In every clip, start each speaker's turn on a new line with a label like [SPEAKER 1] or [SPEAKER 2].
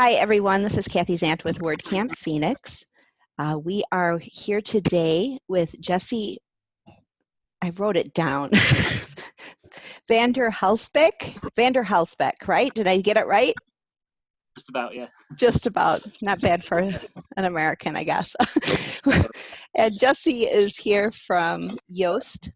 [SPEAKER 1] Hi, everyone. This is Kathy Zant with WordCamp Phoenix. We are here today with Jesse. I wrote it down. Hulsebeek, right? Did I get it right?
[SPEAKER 2] Just about, yeah.
[SPEAKER 1] Just about. Not bad for an American, I guess. And Jesse is here from Yoast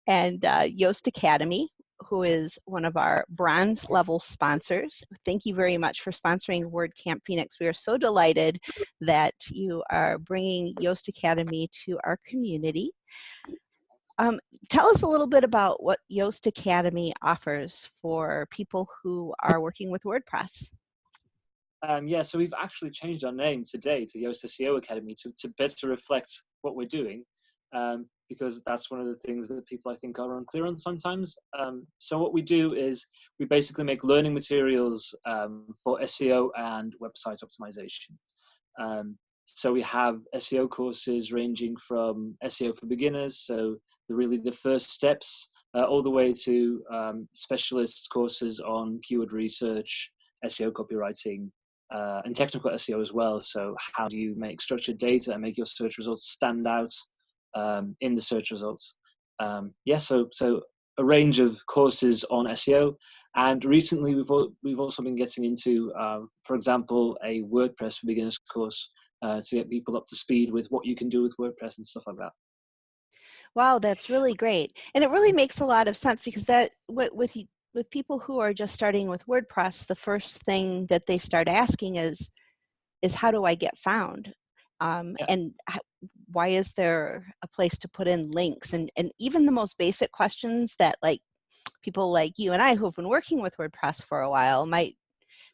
[SPEAKER 1] and Yoast Academy, who is one of our bronze level sponsors. Thank you very much for sponsoring WordCamp Phoenix. We are so delighted that you are bringing Yoast Academy to our community. Tell us a little bit about what Yoast Academy offers for people who are working with WordPress.
[SPEAKER 2] Yeah, so we've actually changed our name today to Yoast SEO Academy to better reflect what we're doing, because that's one of the things that people I think are unclear on sometimes. So what we do is we basically make learning materials for SEO and website optimization. So we have SEO courses ranging from SEO for beginners, so really the first steps, all the way to specialist courses on keyword research, SEO copywriting, and technical SEO as well. So how do you make structured data and make your search results stand out in the search results? So a range of courses on SEO. And recently we've also been getting into, for example, a WordPress for beginners course to get people up to speed with what you can do with WordPress and stuff like that.
[SPEAKER 1] Wow, that's really great. And it really makes a lot of sense because that with people who are just starting with WordPress, the first thing that they start asking is how do I get found? And why is there a place to put in links? And even the most basic questions that like people like you and I who've been working with WordPress for a while might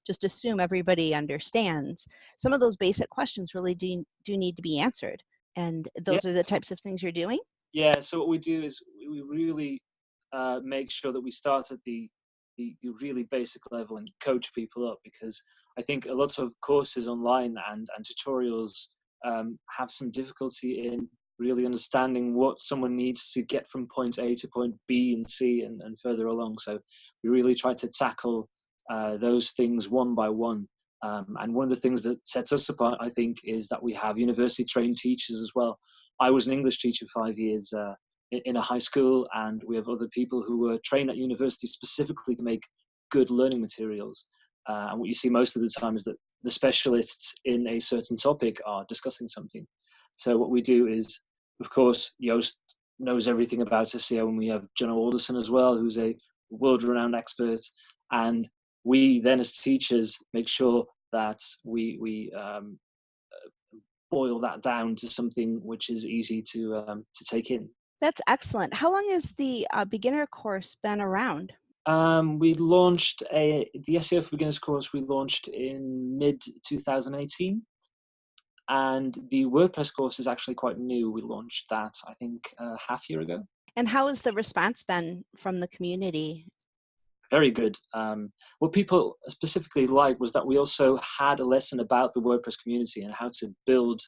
[SPEAKER 1] just assume everybody understands. Some of those basic questions really do need to be answered. And those are the types of things you're doing?
[SPEAKER 2] Yeah, so what we do is we really make sure that we start at the really basic level and coach people up, because I think a lot of courses online and tutorials have some difficulty in really understanding what someone needs to get from point A to point B and C and further along. So we really try to tackle those things one by one. And one of the things that sets us apart, I think, is that we have university trained teachers as well. I was an English teacher for 5 years in a high school, and we have other people who were trained at university specifically to make good learning materials. And what you see most of the time is that the specialists in a certain topic are discussing something. So what we do is, of course, Yoast knows everything about SEO, and we have John Alderson as well, who's a world-renowned expert. And we then, as teachers, make sure that we boil that down to something which is easy to take in.
[SPEAKER 1] That's excellent. How long has the beginner course been around?
[SPEAKER 2] We launched the SEO for Beginners course. We launched in mid 2018, and the WordPress course is actually quite new. We launched that, I think, half year ago.
[SPEAKER 1] And how has the response been from the community?
[SPEAKER 2] Very good. What people specifically liked was that we also had a lesson about the WordPress community and how to build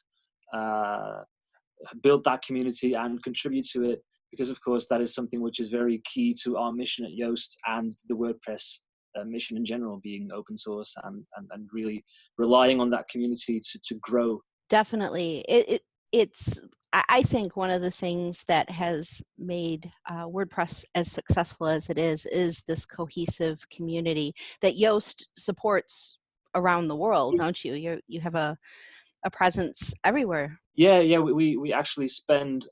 [SPEAKER 2] that community and contribute to it, because of course that is something which is very key to our mission at Yoast and the WordPress mission in general, being open source and really relying on that community to grow.
[SPEAKER 1] Definitely. It's I think one of the things that has made WordPress as successful as it is this cohesive community that Yoast supports around the world, don't you? You have a presence everywhere.
[SPEAKER 2] Yeah. We actually spend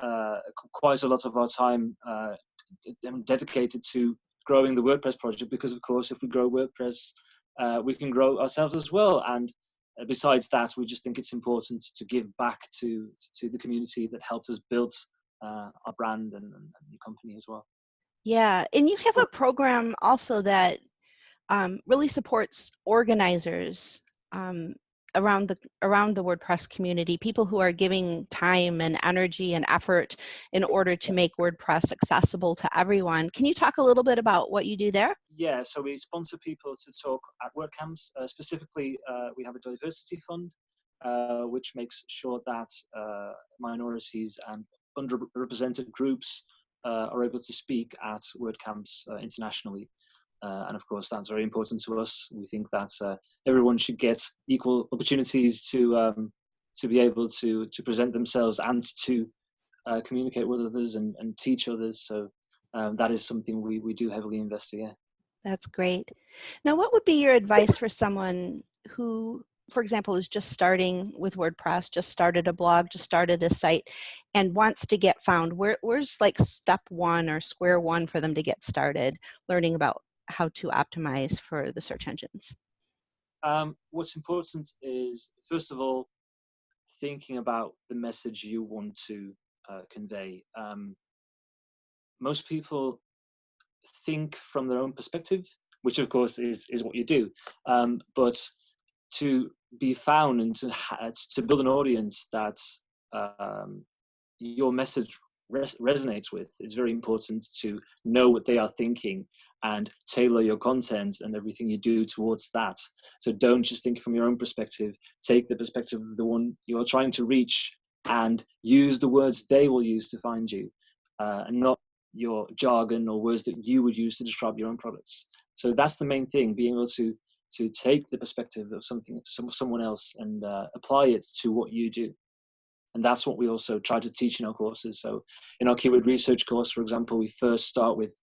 [SPEAKER 2] quite a lot of our time dedicated to growing the WordPress project, because of course if we grow WordPress, we can grow ourselves as well. And besides that, we just think it's important to give back to the community that helped us build our brand and the company as well.
[SPEAKER 1] Yeah, and you have a program also that really supports organizers around the WordPress community, people who are giving time and energy and effort in order to make WordPress accessible to everyone. Can you talk a little bit about what you do there?
[SPEAKER 2] Yeah, so we sponsor people to talk at WordCamps. Specifically, we have a diversity fund, which makes sure that minorities and underrepresented groups are able to speak at WordCamps internationally. And of course, that's very important to us. We think that everyone should get equal opportunities to be able to present themselves and to communicate with others and teach others. So that is something we do heavily investigate.
[SPEAKER 1] That's great. Now, what would be your advice for someone who, for example, is just starting with WordPress, just started a blog, just started a site, and wants to get found? Where's like step one or square one for them to get started learning about how to optimize for the search engines?
[SPEAKER 2] What's important is, first of all, thinking about the message you want to convey. Most people think from their own perspective, which of course is what you do. But to be found and to build an audience that um, your message resonates with, it's very important to know what they are thinking and tailor your content and everything you do towards that. So don't just think from your own perspective. Take the perspective of the one you're trying to reach and use the words they will use to find you, and not your jargon or words that you would use to describe your own products. So that's the main thing, being able to take the perspective of someone else and apply it to what you do. And that's what we also try to teach in our courses. So in our keyword research course, for example, we first start with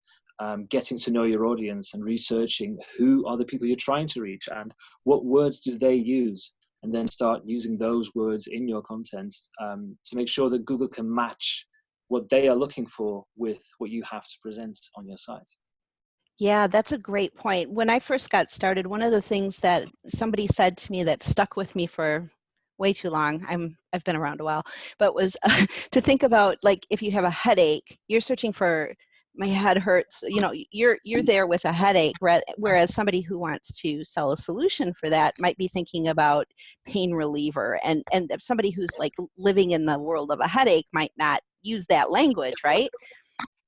[SPEAKER 2] getting to know your audience and researching who are the people you're trying to reach and what words do they use, and then start using those words in your content to make sure that Google can match what they are looking for with what you have to present on your site.
[SPEAKER 1] Yeah, that's a great point. When I first got started, one of the things that somebody said to me that stuck with me for way too long, I've been around a while, but was to think about, like, if you have a headache, you're searching for my head hurts, you know, you're there with a headache, whereas somebody who wants to sell a solution for that might be thinking about pain reliever, and if somebody who's like living in the world of a headache might not use that language, right?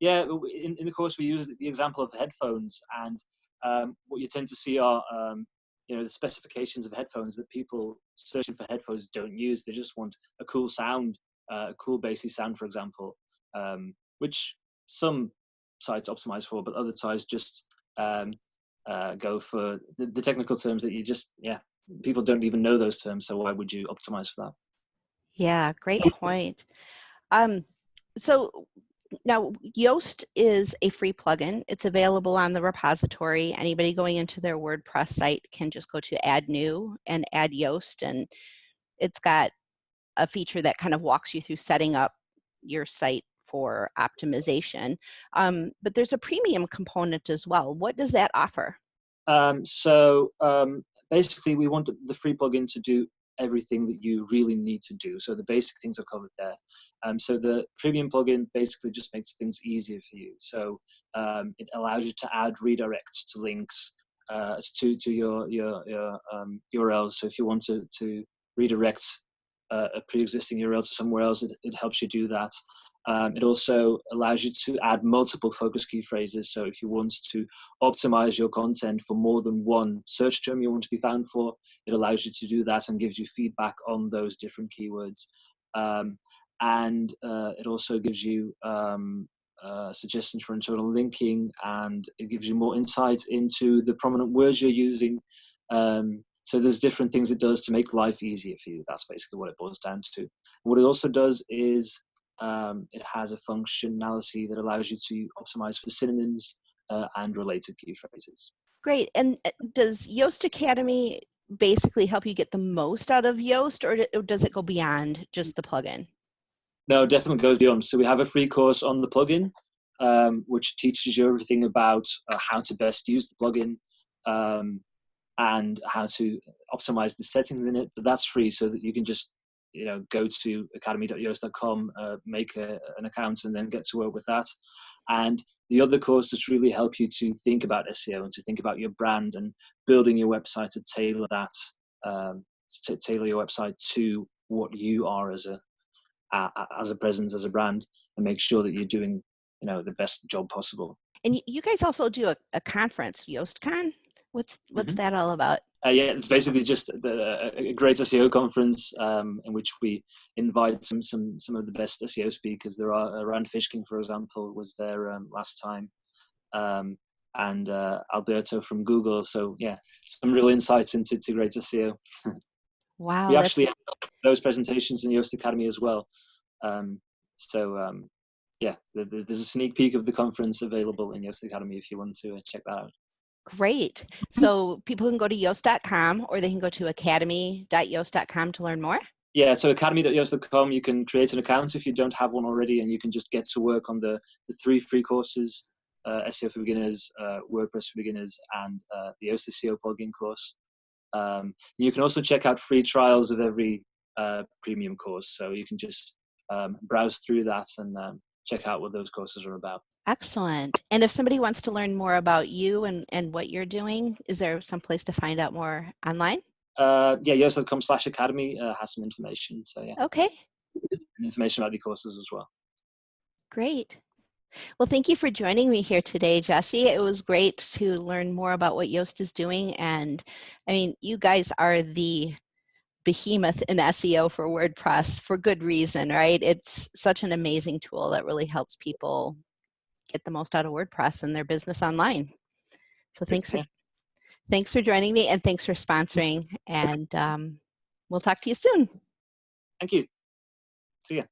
[SPEAKER 2] Yeah, in the course we use the example of headphones, and what you tend to see are the specifications of headphones that people searching for headphones don't use. They just want a cool sound, a cool bassy sound, for example, which some sites optimize for, but other sites just go for the technical terms that people don't even know those terms. So why would you optimize for that?
[SPEAKER 1] Yeah, great point. Um, so now Yoast is a free plugin. It's available on the repository. Anybody going into their WordPress site can just go to add new and add Yoast, and it's got a feature that kind of walks you through setting up your site for optimization. But there's a premium component as well. What does that offer?
[SPEAKER 2] Basically, we want the free plugin to do everything that you really need to do. So the basic things are covered there. So the premium plugin basically just makes things easier for you. So it allows you to add redirects to links to your URLs. So if you want to redirect a pre-existing URL to somewhere else, it helps you do that. It also allows you to add multiple focus key phrases. So if you want to optimize your content for more than one search term you want to be found for, it allows you to do that and gives you feedback on those different keywords. And it also gives you suggestions for internal linking, and it gives you more insight into the prominent words you're using. So there's different things it does to make life easier for you. That's basically what it boils down to. What it also does is it has a functionality that allows you to optimize for synonyms and related key phrases.
[SPEAKER 1] Great. And does Yoast Academy basically help you get the most out of Yoast, or does it go beyond just the plugin?
[SPEAKER 2] No, it definitely goes beyond. So we have a free course on the plugin, which teaches you everything about how to best use the plugin and how to optimize the settings in it. But that's free, so that you can just go to academy.yoast.com, make an account, and then get to work with that. And the other courses really help you to think about SEO and to think about your brand and building your website to tailor that, to tailor your website to what you are as a presence, as a brand, and make sure that you're doing the best job possible.
[SPEAKER 1] And you guys also do a conference, YoastCon. What's
[SPEAKER 2] Mm-hmm.
[SPEAKER 1] that all about?
[SPEAKER 2] Yeah, it's basically just a great SEO conference in which we invite some of the best SEO speakers. There are Rand Fishkin, for example, was there last time. and Alberto from Google. So yeah, some real insights into great SEO. We
[SPEAKER 1] Wow, that's
[SPEAKER 2] actually have those presentations in Yoast Academy as well. Um, so yeah, there's a sneak peek of the conference available in Yoast Academy if you want to check that out.
[SPEAKER 1] great. So people can go to yoast.com, or they can go to academy.yoast.com to learn more.
[SPEAKER 2] Yeah, so academy.yoast.com, you can create an account if you don't have one already, and you can just get to work on the 3 free courses, SEO for beginners, WordPress for beginners, and the Yoast SEO plugin course. You can also check out free trials of every premium course, so you can just browse through that and check out what those courses are about.
[SPEAKER 1] Excellent. And if somebody wants to learn more about you and what you're doing, is there some place to find out more online?
[SPEAKER 2] Yeah, yoast.com/academy has some information. So yeah,
[SPEAKER 1] Okay,
[SPEAKER 2] information about the courses as well.
[SPEAKER 1] great. Well, thank you for joining me here today, Jesse. It was great to learn more about what Yoast is doing. And I mean, you guys are the behemoth in SEO for WordPress for good reason, right? It's such an amazing tool that really helps people get the most out of WordPress and their business online. So
[SPEAKER 2] Yeah.
[SPEAKER 1] thanks for joining me, and thanks for sponsoring. And we'll talk to you soon.
[SPEAKER 2] Thank you. See ya.